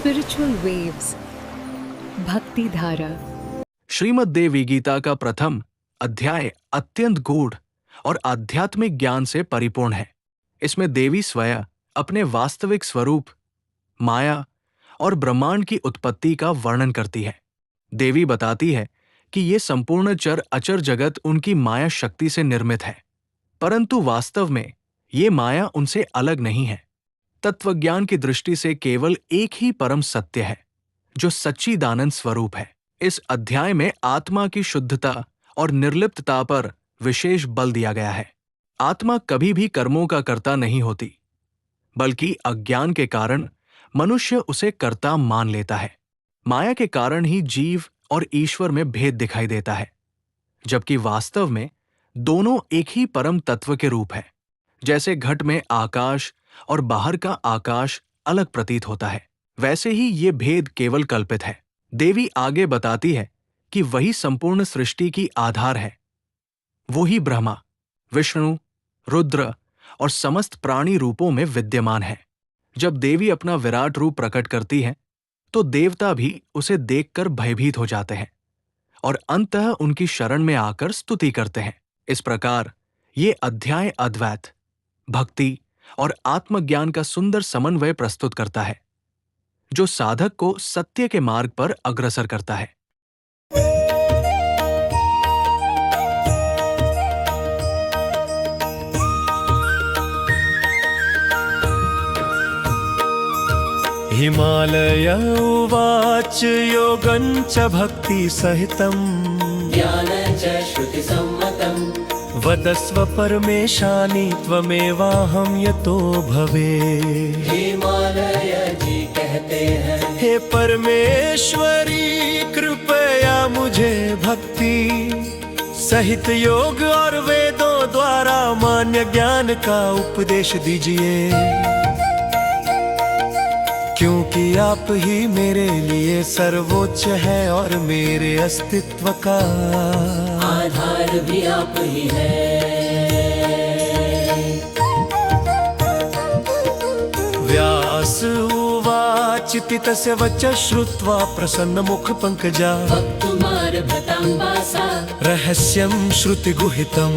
Spiritual waves. भक्ति धारा। श्रीमद् देवी गीता का प्रथम अध्याय अत्यंत गूढ़ और आध्यात्मिक ज्ञान से परिपूर्ण है। इसमें देवी स्वयं अपने वास्तविक स्वरूप, माया और ब्रह्मांड की उत्पत्ति का वर्णन करती है। देवी बताती है कि ये संपूर्ण चर अचर जगत उनकी माया शक्ति से निर्मित है, परंतु वास्तव में ये माया उनसे अलग नहीं है। तत्वज्ञान की दृष्टि से केवल एक ही परम सत्य है, जो सच्चिदानंद स्वरूप है। इस अध्याय में आत्मा की शुद्धता और निर्लिप्तता पर विशेष बल दिया गया है। आत्मा कभी भी कर्मों का कर्ता नहीं होती, बल्कि अज्ञान के कारण मनुष्य उसे कर्ता मान लेता है। माया के कारण ही जीव और ईश्वर में भेद दिखाई देता है, जबकि वास्तव में दोनों एक ही परम तत्व के रूप है। जैसे घट में आकाश और बाहर का आकाश अलग प्रतीत होता है, वैसे ही ये भेद केवल कल्पित है। देवी आगे बताती है कि वही संपूर्ण सृष्टि की आधार है। वो ही ब्रह्मा, विष्णु, रुद्र और समस्त प्राणी रूपों में विद्यमान है। जब देवी अपना विराट रूप प्रकट करती है, तो देवता भी उसे देखकर भयभीत हो जाते हैं और अंततः उनकी शरण में आकर स्तुति करते हैं। इस प्रकार ये अध्याय अद्वैत, भक्ति और आत्मज्ञान का सुंदर समन्वय प्रस्तुत करता है, जो साधक को सत्य के मार्ग पर अग्रसर करता है। हिमालय उवाच योगं च भक्तिसहितं ज्ञानं च श्रुतिसम्मतम् वदस्व परमेशानि त्वमेवाहं यतो भवे। हिमालय जी कहते हैं, हे परमेश्वरी कृपया मुझे भक्ति सहित योग और वेदों द्वारा मान्य ज्ञान का उपदेश दीजिए, क्योंकि आप ही मेरे लिए सर्वोच्च है और मेरे अस्तित्व का आधार भी आप ही है। व्यास उवाच पितस्य वचः श्रुत्वा प्रसन्नमुख पंकजा वक्तुमारभताम्बासा रहस्यं श्रुतिगुहितम्।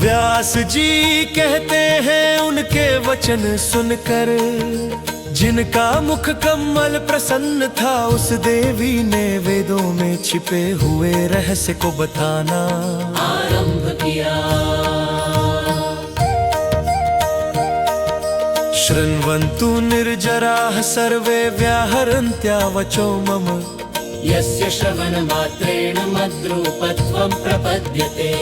व्यास जी कहते हैं उनके वचन सुनकर जिनका मुख कमल प्रसन्न था, उस देवी ने वेदों में छिपे हुए रहस्य को बताना आरंभ किया। शृण्वन्तु निर्जराः सर्वे व्याहरन्त्या वचो मम यस्य श्रवणमात्रेण मद्रूपत्वं प्रपद्यते।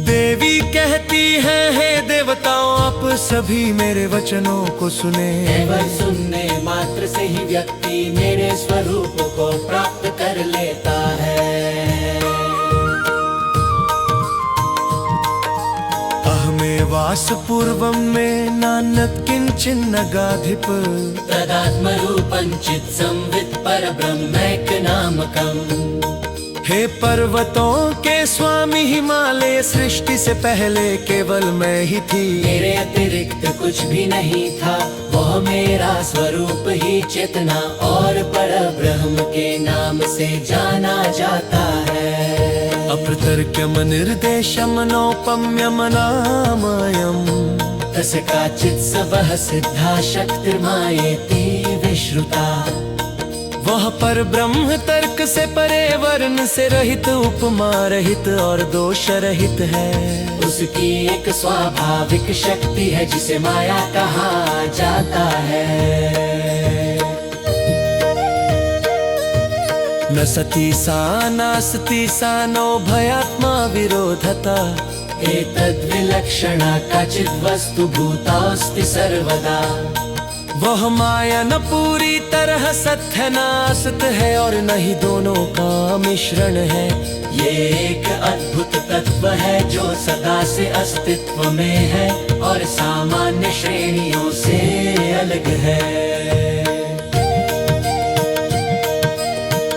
देवी कहती है, हे देवताओं आप सभी मेरे वचनों को सुने। केवल सुनने मात्र से ही व्यक्ति मेरे स्वरूप को प्राप्त कर लेता है। अहमेवास पूर्वं मे नान्यत् किंचिन्न गाधिप तदात्मरूपं चित् संवित् परब्रह्मैक्यनामकम्। हे पर्वतों के स्वामी हिमालय सृष्टि से पहले केवल मैं ही थी। मेरे अतिरिक्त कुछ भी नहीं था, वह मेरा स्वरूप ही चेतना और परब्रह्म के नाम से जाना जाता है। अप्रतर्क्यम निर्देशम नौपम्यम नामयम् तस्य काचित् सबह सिद्धा शक्तिर्मायेति विश्रुता। वह पर ब्रह्म तर्क से परे, वर्ण से रहित, उपमा रहित और दोष रहित है। उसकी एक स्वाभाविक शक्ति है जिसे माया कहा जाता है। न सती सा नास्ति सा नो भयात्मा विरोधता एतद्विलक्षणा काचित् वस्तु भूतास्ति सर्वदा। वह माया न पूरी तरह सत्य न असत है और न ही दोनों का मिश्रण है। ये एक अद्भुत तत्व है जो सदा से अस्तित्व में है और सामान्य श्रेणियों से अलग है।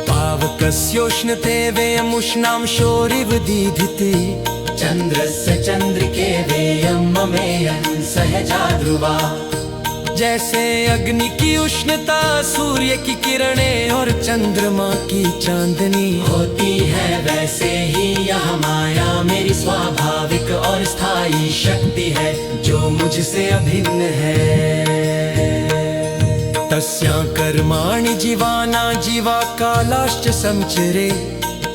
पावकस्योष्णते वेयमुष्णां शोरिव दीधिते चन्द्रस्य चन्द्रिके वेयं ममेयं सहजा ध्रुवा। जैसे अग्नि की उष्णता, सूर्य की किरणें और चंद्रमा की चांदनी होती है, वैसे ही यह माया मेरी स्वाभाविक और स्थायी शक्ति है, जो मुझसे अभिन्न है। तस्यां कर्माणि जीवाना जीवा कालाश्च संचरे,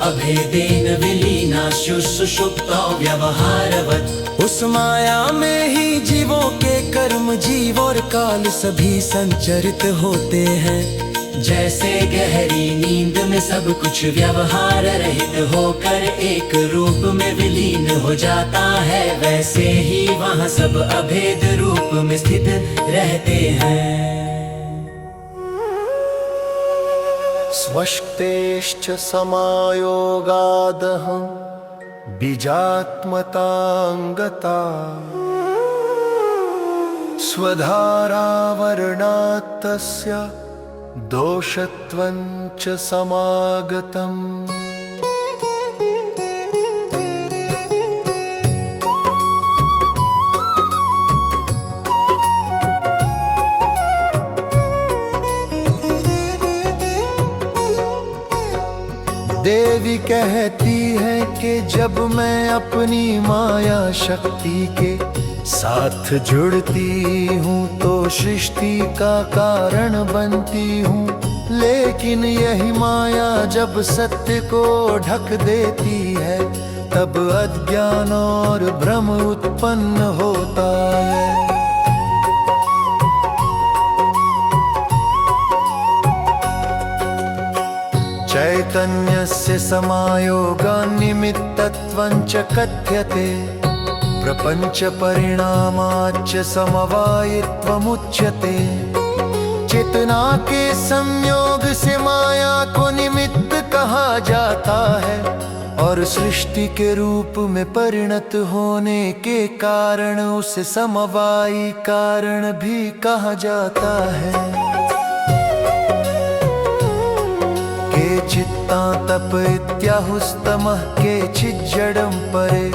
अभेदेन विलीना सुषुप्तो व्यवहारवत्। उस माया में ही जीवों के कर्म, जीव और काल सभी संचरित होते हैं। जैसे गहरी नींद में सब कुछ व्यवहार रहित होकर एक रूप में विलीन हो जाता है, वैसे ही वहाँ सब अभेद रूप में स्थित रहते हैं। स्वश्तेश्च समायोगादहं बीजात्मतांगता, स्वधारावर्णात्तस्य दोषत्वं च समागतम्। देवी कहती है कि जब मैं अपनी माया शक्ति के साथ जुड़ती हूँ तो सृष्टि का कारण बनती हूँ, लेकिन यही माया जब सत्य को ढक देती है, तब अज्ञान और भ्रम उत्पन्न होता है। चैतन्यस्य समायोगान्निमित्तत्वं च कथ्यते, प्रपंच परिणामाच्च समवायित्वमुच्यते। चेतना के संयोग से माया को निमित्त कहा जाता है, और सृष्टि के रूप में परिणत होने के कारण उसे समवायी कारण भी कहा जाता है। चित्तां तपयित्याहुस्तमः केचिज्जडं परे,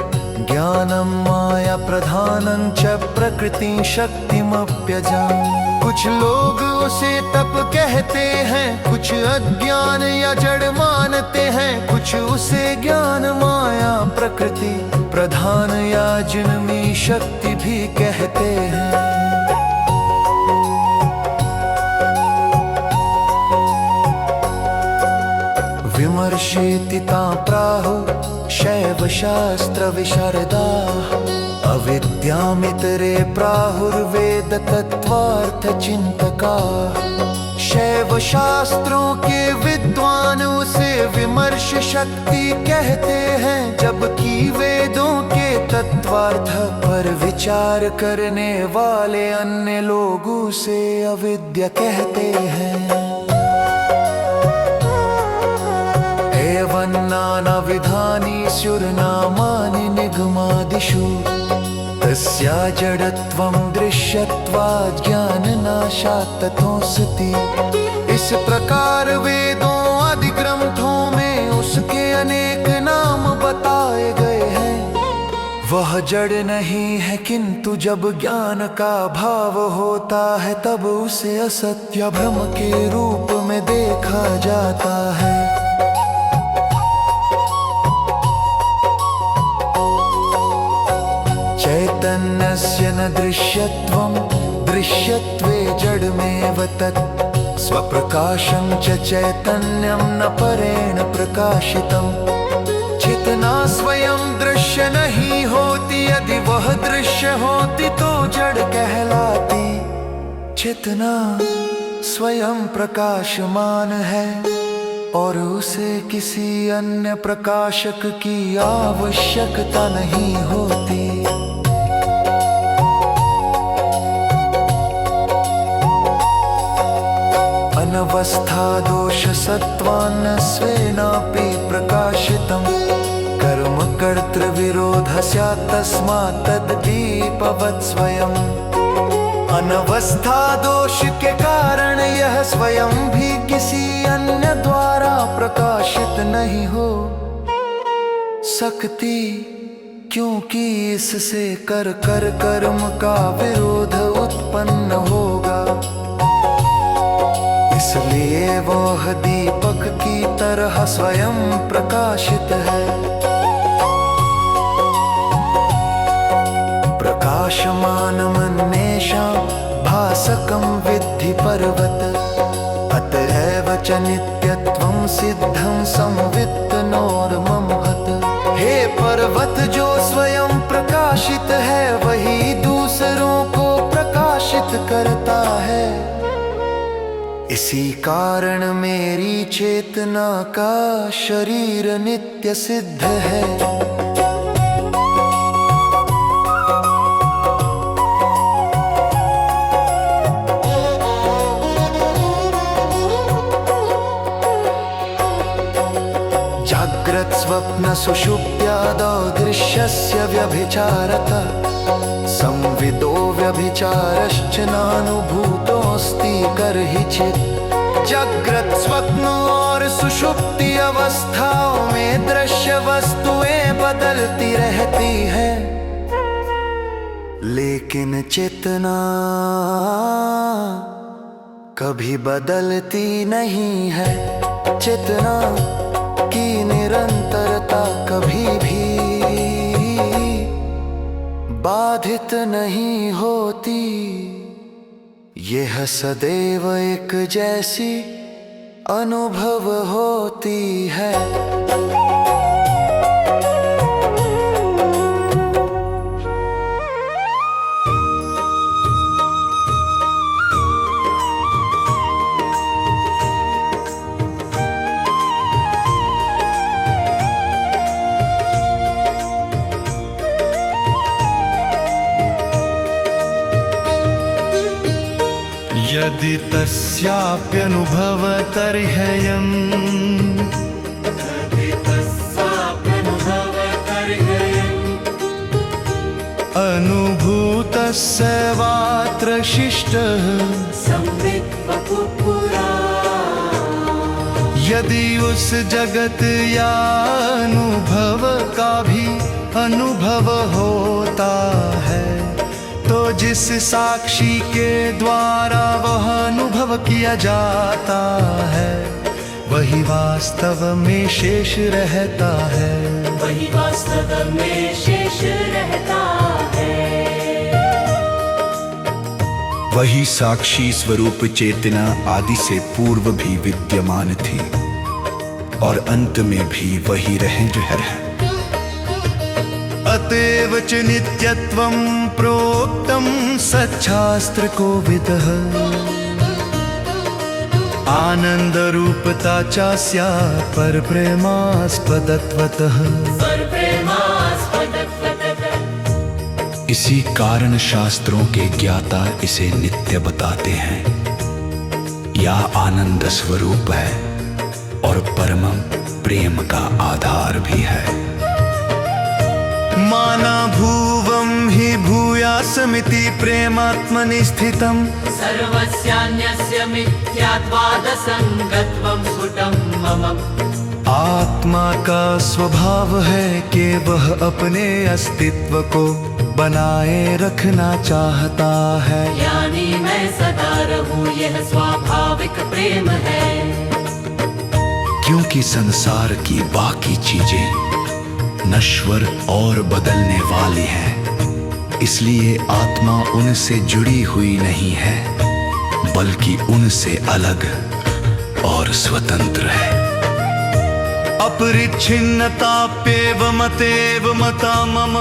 ज्ञानं माया प्रधानं च प्रकृति शक्तिमप्यजाम्। कुछ लोग उसे तप कहते हैं, कुछ अज्ञान या जड़ मानते हैं, कुछ उसे ज्ञान माया प्रकृति प्रधान या जन्मी शक्ति भी कहते हैं। विमर्शेति तां प्राहुः शैवशास्त्रविशारदाः, अविद्यामितरे प्राहुर्वेद तत्त्वार्थचिन्तकाः। शैव शास्त्रों के विद्वान उसे विमर्श शक्ति कहते हैं, जबकि वेदों के तत्वार्थ पर विचार करने वाले अन्य लोग उसे अविद्या कहते हैं। एवं नानाविधानि स्युर्नामानि निगमादिषु, तस्या जडत्वं दृश्यत्वात् ज्ञाननाशात् ततोऽस्ति। इस प्रकार वेदों आदि ग्रंथों में उसके अनेक नाम बताए गए हैं। वह जड़ नहीं है, किंतु जब ज्ञान का भाव होता है तब उसे असत्य भ्रम के रूप में देखा जाता है। चैतन्यस्य न दृश्यत्वं दृश्यत्वे जडमेव तत्, स्वप्रकाशं च चैतन्यं न परेण प्रकाशितम्। चेतना स्वयं दृश्य नहीं होती, यदि वह दृश्य होती तो जड़ कहलाती। चेतना स्वयं प्रकाशमान है और उसे किसी अन्य प्रकाशक की आवश्यकता नहीं होती। अनवस्था दोष सत्त्वान्न स्वेनापि प्रकाशितम्, कर्म कर्तृविरोध स्यात् तस्मात् तद्दीपवत् स्वयम्। अनवस्था दोष के कारण यह स्वयं भी किसी अन्य द्वारा प्रकाशित नहीं हो सकती। क्योंकि इससे कर कर कर्म का विरोध उत्पन्न होगा। इसलिए वह दीपक की तरह स्वयं प्रकाशित है। प्रकाशमानमन्येषां भासकं विद्धि पर्वत, अतएव च नित्यत्वं सिद्धं संवित्तनोर्ममहत्। हे पर्वत, जो स्वयं प्रकाशित है वही दूसरों को प्रकाशित करता है। इसी कारण मेरी चेतना का शरीर नित्य सिद्ध है। जाग्रत् स्वप्न सुषुप्त्यादौ दृश्यस्य व्यभिचारतः संविदो व्यभिचारश्च नानुभूतोऽस्ति कर्हिचित्। जाग्रत, स्वप्न और सुषुप्ति अवस्थाओं में दृश्य वस्तुएं बदलती रहती है, लेकिन चेतना कभी बदलती नहीं है। चेतना की निरंतरता कभी भी बाधित नहीं होती। यह सदैव एक जैसी अनुभव होती है। यदि तस्याप्यनुभवतर्ह्ययम् अनुभूतस्यैवात्र शिष्टः यदि उस जगत या अनुभव का भी अनुभव होता है, तो जिस साक्षी के द्वारा वह अनुभव किया जाता है वही वास्तव में शेष रहता है। वही वास्तव में शेष रहता है। वही साक्षी स्वरूप चेतना आदि से पूर्व भी विद्यमान थी और अंत में भी वही रहे जो है। अतएव च नित्यत्वं प्रोक्तं सच्छास्त्र कोविदः। आनंदरूपता चास्या परप्रेमास्पदत्वतः। इसी कारण शास्त्रों के ज्ञाता इसे नित्य बताते हैं। या आनंद स्वरूप है और परमं प्रेम का आधार भी है। माना भुवं हि भूयासमिति प्रेमात्मनि स्थितं सर्वस्यान्यस्य मिथ्यात्वादसंगत्वं स्फुटं मम। आत्मा का स्वभाव है कि वह अपने अस्तित्व को बनाए रखना चाहता है। यानी मैं सदा रहूं, यह स्वाभाविक प्रेम है। क्योंकि संसार की बाकी चीजें नश्वर और बदलने वाली हैं, इसलिए आत्मा उनसे जुड़ी हुई नहीं है, बल्कि उनसे अलग और स्वतंत्र है। अपरिच्छिन्नताप्येव मतेव मता मम।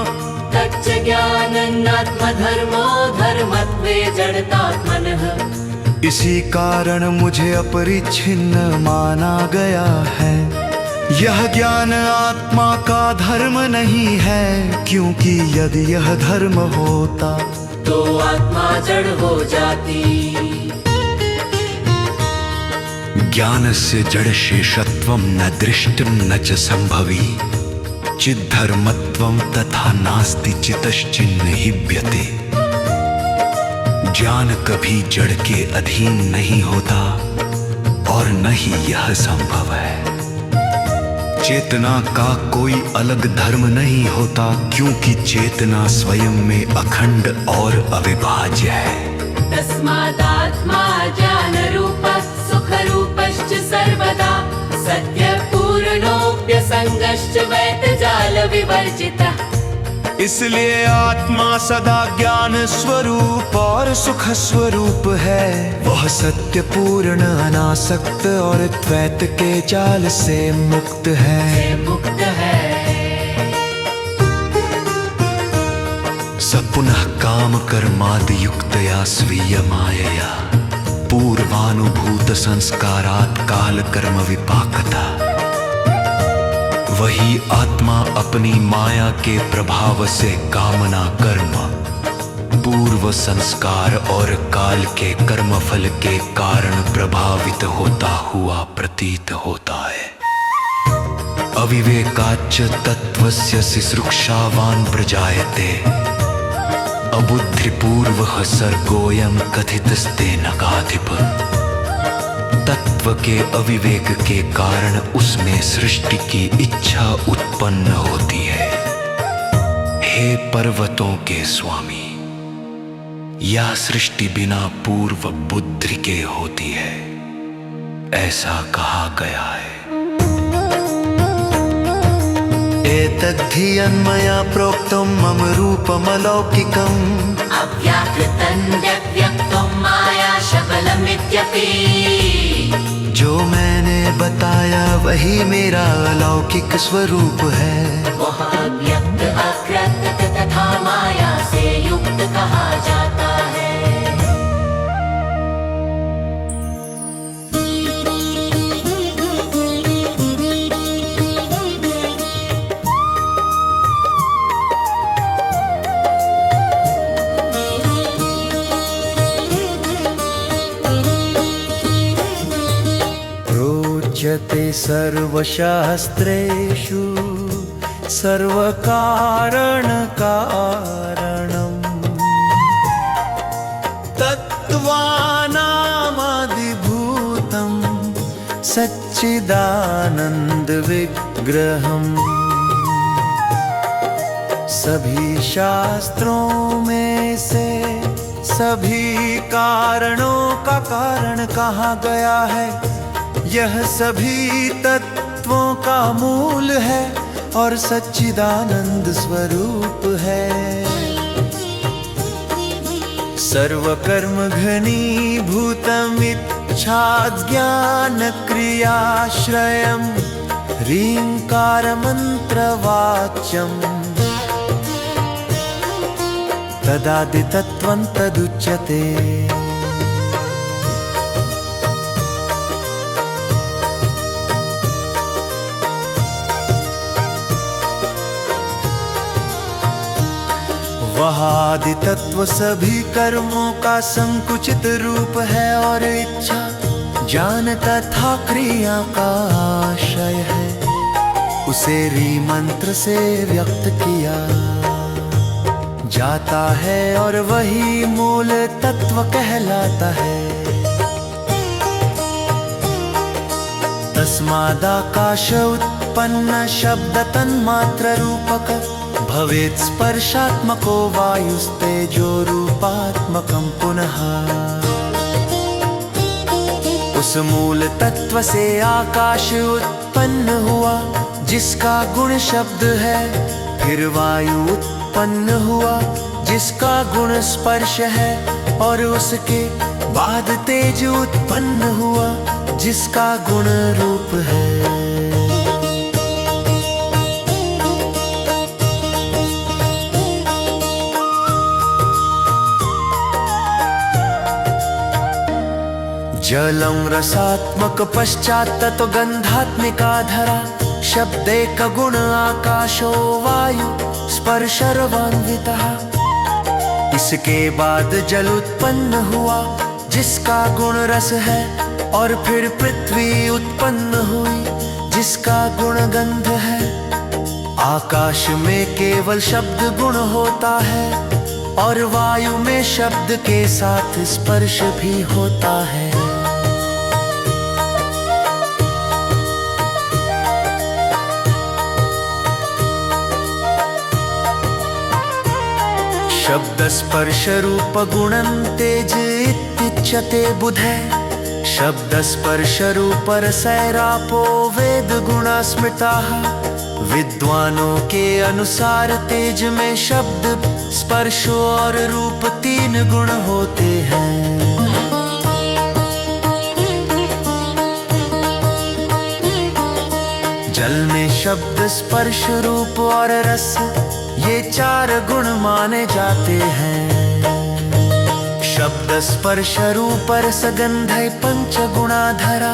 तच्च ज्ञानन्नात्मधर्मो धर्मत्वे जडतात्मनः। इसी कारण मुझे अपरिच्छिन्न माना गया है। यह ज्ञान आत्मा का धर्म नहीं है, क्योंकि यदि यह धर्म होता तो आत्मा जड़ हो जाती। ज्ञानस्य जडशेषत्वं न दृष्टं न च संभवी। चिद्धर्मत्वं तथा नास्ति चितश्चिन्न हिब्यते। ज्ञान कभी जड़ के अधीन नहीं होता और न ही यह संभव है। चेतना का कोई अलग धर्म नहीं होता, क्योंकि चेतना स्वयं में अखंड और अविभाज्य है। तस्मादात्मा ज्ञानरूपः सुखरूपश्च सर्वदा सत्यपूर्णोऽप्यसङ्गश्च वैतजालविवर्जितः। इसलिए आत्मा सदा ज्ञान स्वरूप और सुख स्वरूप है। वह सत्य पूर्ण अनासक्त और द्वैत के जाल से मुक्त है। स पुनः काम कर्मादि युक्तया स्वीय मायया पूर्वानुभूत संस्कारात् काल कर्म विपाकता। वही आत्मा अपनी माया के प्रभाव से कामना कर्म, पूर्व संस्कार और काल के कर्मफल के कारण प्रभावित होता हुआ प्रतीत होता है। अविवेकाच्च तत्वस्य सिसृक्षावान् प्रजायते अबुद्धिपूर्वः सर्गोऽयं कथितस्ते नगाधिप। तत्व के अविवेक के कारण उसमें सृष्टि की इच्छा उत्पन्न होती है। हे पर्वतों के स्वामी, यह सृष्टि बिना पूर्व बुद्धि के होती है, ऐसा कहा गया है। एतद्धि अन्मया प्रोक्तं मम रूपमलौकिकम् अव्याकृतं व्यक्तं माया शबलमित्यपि। जो मैंने बताया वही मेरा अलौकिक स्वरूप है। वह अव्यक्त अकृत तथा माया से युक्त कहा जाता है। प्रोच्यते सर्वशास्त्रेषु सर्वकारणकारणम् तत्त्वानामादिभूतं सच्चिदानन्दविग्रहम्। सभी शास्त्रों में से सभी कारणों का कारण कहा गया है। यह सभी तत्वों का मूल है और सच्चिदानंद स्वरूप है। सर्वकर्म घनीभूतमिच्छा ज्ञान क्रियाश्रयम् ह्रींकार मंत्रवाच्यम् तदादितत्वं तदुच्यते। वह आदि तत्व सभी कर्मों का संकुचित रूप है और इच्छा ज्ञान तथा क्रिया का आशय है। उसे री मंत्र से व्यक्त किया जाता है और वही मूल तत्व कहलाता है। तस्मादाकाश उत्पन्न शब्द तन्मात्र रूपक भवेत् स्पर्शात्मको वायुस्तेजो रूपात्मकं पुनः। उस मूल तत्व से आकाश उत्पन्न हुआ जिसका गुण शब्द है, फिर वायु उत्पन्न हुआ जिसका गुण स्पर्श है, और उसके बाद तेज उत्पन्न हुआ जिसका गुण रूप है। जलं रसात्मक पश्चात् ततो गंधात्मिका धरा, शब्देक गुण आकाशो वायु स्पर्शरवान्वितः। इसके बाद जल उत्पन्न हुआ जिसका गुण रस है, और फिर पृथ्वी उत्पन्न हुई जिसका गुण गंध है। आकाश में केवल शब्द गुण होता है और वायु में शब्द के साथ स्पर्श भी होता है। शब्द स्पर्श रूप गुणं तेज इत्युच्यते बुधे शब्द स्पर्श रूप रसैरापो वेद गुणा स्मृताः विद्वानों के अनुसार तेज में शब्द स्पर्श और रूप 3 गुण होते हैं। जल में शब्द स्पर्श रूप और रस ये 4 गुण माने जाते हैं। शब्द स्पर्श रूप रस गंधै 5 गुणाधरा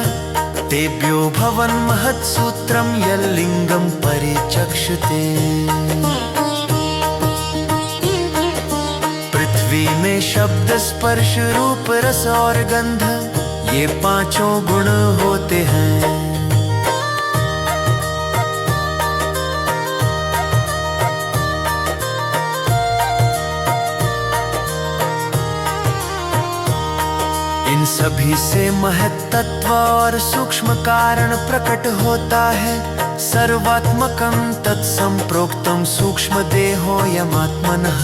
तेभ्यो भवन महत्सूत्रम यल्लिंगम परिचक्षते। पृथ्वी में शब्द स्पर्श रूप रस और गंध ये 5 गुण होते हैं। इन सभी से महत् तत्व और सूक्ष्म कारण प्रकट होता है। सर्वात्मकं तत्संप्रोक्तं सूक्ष्म देहो यमात्मनः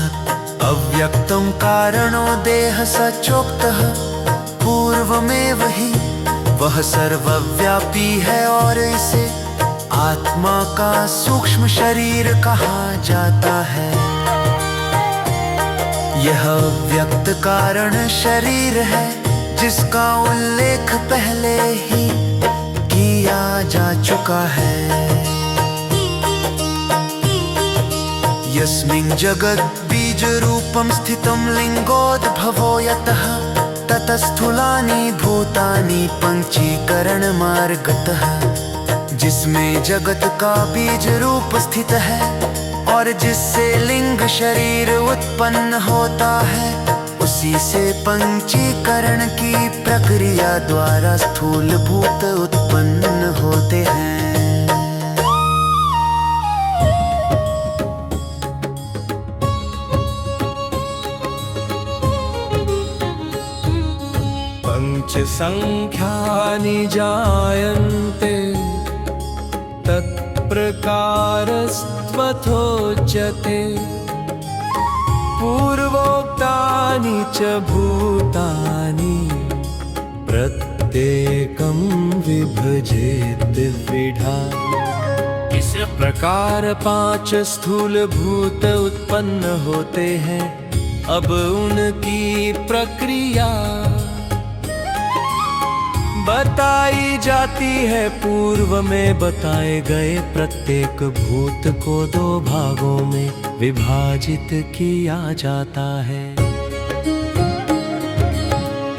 अव्यक्तं कारणो देह सचोक्तः पूर्वमेव ही वह सर्वव्यापी है और इसे आत्मा का सूक्ष्म शरीर कहा जाता है। यह व्यक्त कारण शरीर है जिसका उल्लेख पहले ही किया जा चुका है। यस्मिन् जगत् बीज रूपं स्थितं लिंगोद्भवो यतः ततस्थूलानि भूतानि पंचीकरण मार्गतः। जिसमें जगत का बीज रूप स्थित है और जिससे लिंग शरीर उत्पन्न होता है उसी से पंचीकरण की प्रक्रिया द्वारा स्थूल भूत उत्पन्न होते हैं। पंच संख्यानि जायन्ते तत्प्रकारस्त्वथोच्यते पूर्वोक्तानि च भूतानि प्रत्येकं विभजेत् विधा। इस प्रकार 5 स्थूल भूत उत्पन्न होते हैं। अब उनकी प्रक्रिया बताई जाती है। पूर्व में बताए गए प्रत्येक भूत को 2 भागों में विभाजित किया जाता है।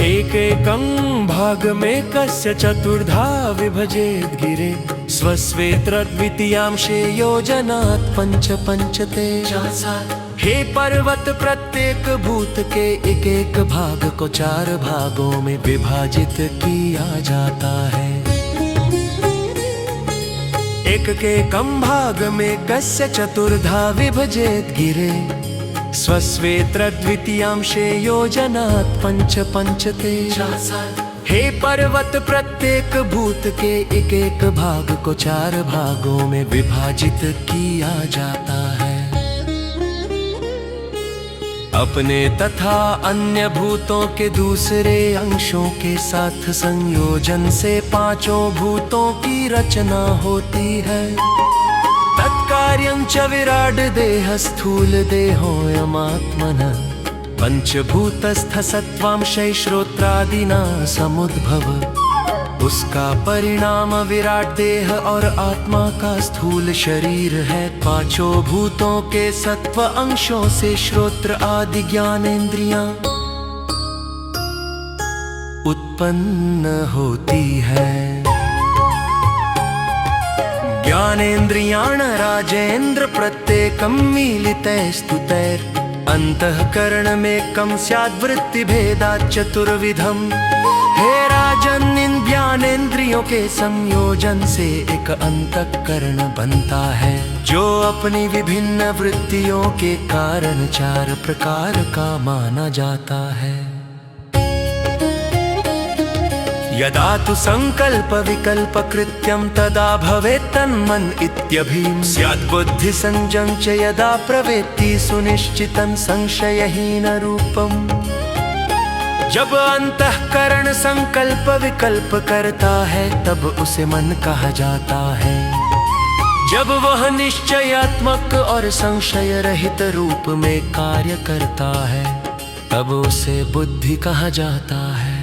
एकैकं भाग में कस्य चतुर्धा विभजेत् गिरे स्वस्वेत्र द्वितीयांशे योजनात् पंच पंचते। हे पर्वत प्रत्येक भूत के एक एक भाग को 4 भागों में विभाजित किया जाता है। एक के कम भाग में कस्य चतुर्धा विभजेत् गिरे स्वस्वेत्र द्वितीयांशे योजनात् पंच पंचते। हे पर्वत प्रत्येक भूत के एक एक भाग को 4 भागों में विभाजित किया जाता है। अपने तथा अन्य भूतों के दूसरे अंशों के साथ संयोजन से 5 भूतों की रचना होती है। तत्कार्यं च विराड देह स्थूल देहोऽयमात्मनः पंचभूतस्थ सत्वांशै श्रोत्रादिना समुद्भव। उसका परिणाम विराट देह और आत्मा का स्थूल शरीर है। 5 भूतों के सत्व अंशों से श्रोत्र आदि ज्ञानेंद्रियां उत्पन्न होती है। ज्ञानेन्द्रियाण राजेन्द्र प्रत्येकं मीलितैस्तुतैर् अंतःकरणमेकं स्याद्वृत्ति भेदात् चतुर्विधम्। हे राजन इन ज्ञानेंद्रियों के संयोजन से एक अंतःकरण बनता है जो अपनी विभिन्न वृत्तियों के कारण 4 प्रकार का माना जाता है। यदा तु संकल्प विकल्प कृत्यं तदा भवेत् तन्मन इत्यभीम स्यात् बुद्धि संजं च यदा प्रवेत्ति सुनिश्चितं संशयहीन रूपम्। जब अंतःकरण संकल्प विकल्प करता है तब उसे मन कहा जाता है। जब वह निश्चयात्मक और संशय रहित रूप में कार्य करता है तब उसे बुद्धि कहा जाता है।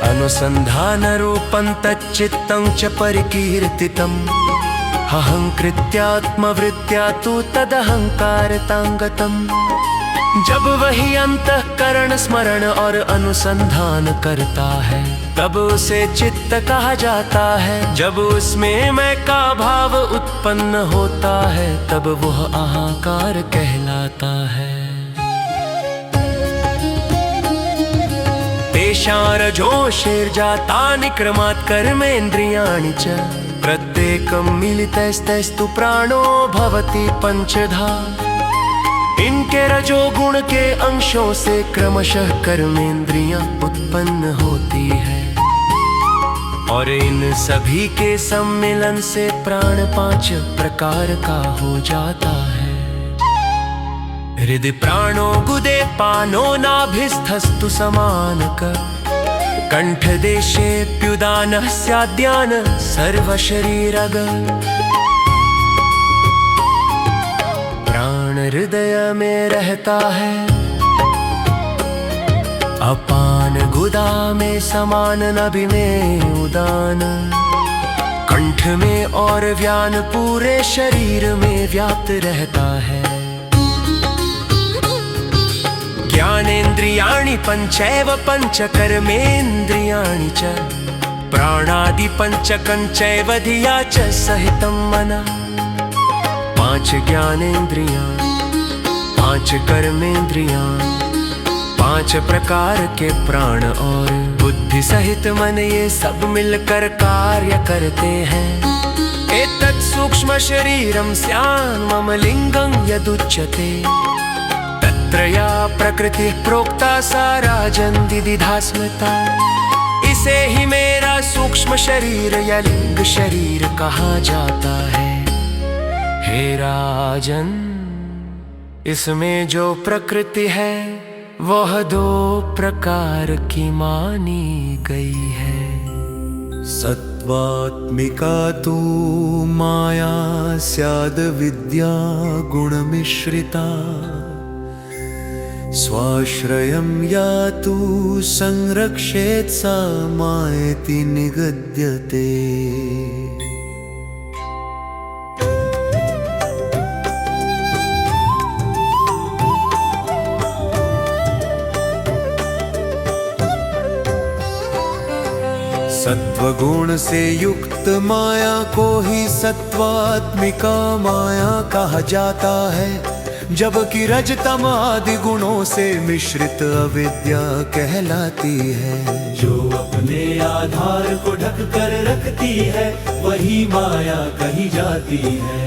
अनुसंधान रूपं तच्चित्तं च परिकीर्तितम् अहंकृत्यात्मवृत्त्या तु तदहंकारतांगतम्। जब वही अंतःकरण स्मरण और अनुसंधान करता है तब उसे चित्त कहा जाता है। जब उसमें मैं का भाव उत्पन्न होता है तब वह अहंकार कहलाता है। तेषां रजोषैर्जातानि क्रमात् कर्मेन्द्रियाणि च प्रत्येकं मिलितस्तस्तु प्राणो भवति पंचधा। इनके रजोगुण के अंशों से क्रमशः कर्मेंद्रियां उत्पन्न होती है और इन सभी के सम्मिलन से प्राण 5 प्रकार का हो जाता है। हृदय प्राणो गुदे पानो नाभिस्थस्तु समानक कंठ देशेऽप्युदानः स्याद्यान सर्वशरीरग। प्राण हृदय में रहता है, अपान गुदा में समान, नभि में उदान, कंठ में और व्यान पूरे शरीर में व्याप्त रहता है। ज्ञानेन्द्रियाणि पंचैव पंचकर्मेन्द्रियाणि च प्राणादि पंचकञ्चैव धिया च सहितं मनः। 5 ज्ञानेन्द्रियाँ, 5 कर्मेंद्रियाँ, 5 प्रकार के प्राण और बुद्धि सहित मन, ये सब मिलकर कार्य करते हैं। एतत् सूक्ष्म शरीरं स्यान्मम लिंगं यदुच्यते तत्रया प्रकृति प्रोक्ता सा राजन् दिदिधा स्मृता। इसे ही मेरा सूक्ष्म शरीर या लिंग शरीर कहा जाता है। हे राजन, इसमें जो प्रकृति है वह 2 प्रकार की मानी गई है। सत्वात्मिका तु माया स्याद विद्या गुण मिश्रिता। स्वाश्रयं या तु संरक्षेत् सा मायेति निगद्यते। सत्वगुण से युक्त माया को ही सत्वात्मिका माया कहा जाता है, जबकि रजतम आदि गुणों से मिश्रित अविद्या कहलाती है। जो अपने आधार को ढक कर रखती है वही माया कही जाती है।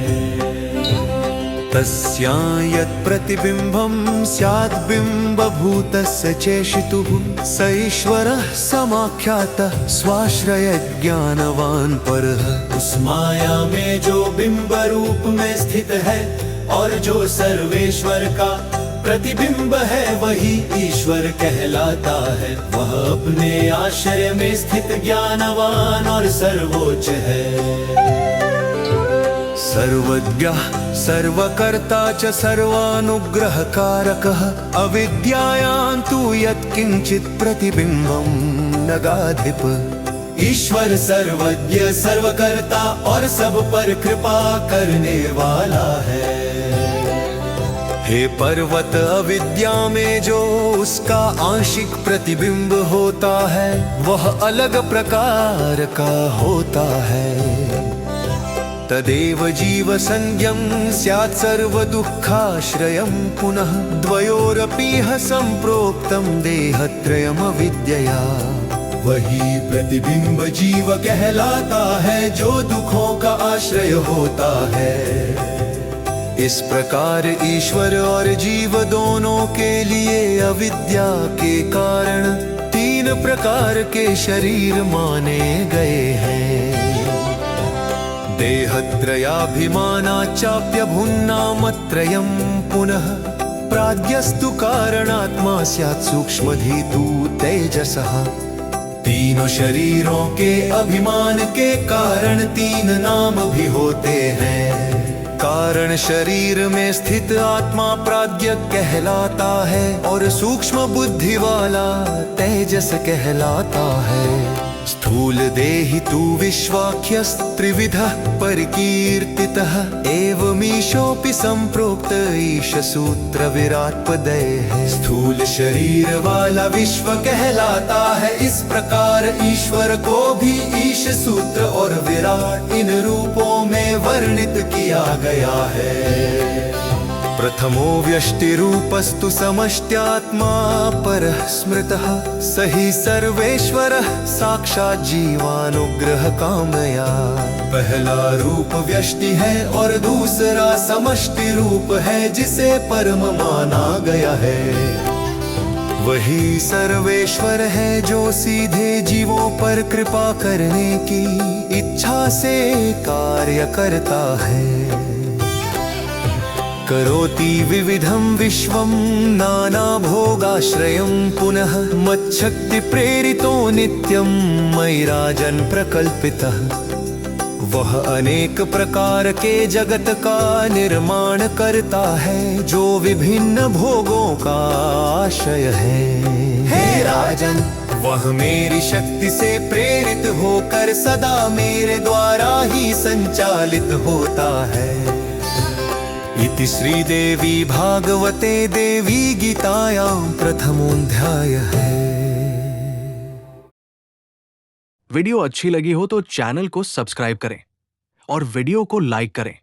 तस्यां यत् प्रतिबिंबं स्यात् बिंबभूतस्य चेशितुः स ईश्वरः समाख्यातः स्वाश्रय ज्ञानवान् परः। उस माया में जो बिंब रूप में स्थित है और जो सर्वेश्वर का प्रतिबिंब है वही ईश्वर कहलाता है। वह अपने आश्रय में स्थित ज्ञानवान और सर्वोच्च है। सर्वज्ञः सर्वकर्ता च सर्वानुग्रहकारकः अविद्यायां तु यत्किंचित् प्रतिबिंबं नगाधिप। ईश्वर सर्वज्ञ सर्वकर्ता और सब पर कृपा करने वाला है। हे पर्वत, अविद्या में जो उसका आंशिक प्रतिबिंब होता है वह अलग प्रकार का होता है। तदेव जीव संज्ञं स्यात् सर्व दुःखाश्रयं पुनः द्वयोरपीह संप्रोक्तं देहत्रयम् अविद्यया। वही प्रतिबिंब जीव कहलाता है जो दुखों का आश्रय होता है। इस प्रकार ईश्वर और जीव दोनों के लिए अविद्या के कारण तीन प्रकार के शरीर माने गए हैं। देहत्रयाभिमानाच्चाप्यभुन्नामत्रयम् पुनः प्राज्ञस्तु कारणात्मा स्यात् सूक्ष्मधीतु तेजसः। तीनों शरीरों के अभिमान के कारण तीन नाम भी होते हैं। कारण शरीर में स्थित आत्मा प्राज्ञ कहलाता है और सूक्ष्म बुद्धि वाला तेजस कहलाता है। स्थूल देहि तु विश्वाख्यस्त्रिविधः परिकीर्तितः एवमीशोऽपि संप्रोक्त ईश सूत्र विराट पदैः। स्थूल शरीर वाला विश्व कहलाता है, इस प्रकार ईश्वर को भी ईश सूत्र और विराट इन रूपों में वर्णित किया गया है। प्रथमो व्यष्टिरूपस्तु समष्ट्यात्मा परः स्मृतः स हि सर्वेश्वरः साक्षात् जीवानुग्रह कामया। पहला रूप व्यष्टि है और दूसरा समष्टि रूप है जिसे परम माना गया है। वही सर्वेश्वर है जो सीधे जीवों पर कृपा करने की इच्छा से कार्य करता है। करोति विविधं विश्वं नाना भोगाश्रयं पुनः मच्छक्ति प्रेरितो नित्यं मयि राजन् प्रकल्पितः। वह अनेक प्रकार के जगत का निर्माण करता है जो विभिन्न भोगों का आशय है। हे राजन, वह मेरी शक्ति से प्रेरित होकर सदा मेरे द्वारा ही संचालित होता है। इति श्रीदेवी भागवते देवी गीतायां प्रथमोऽध्यायः। वीडियो अच्छी लगी हो तो चैनल को सब्सक्राइब करें और वीडियो को लाइक करें।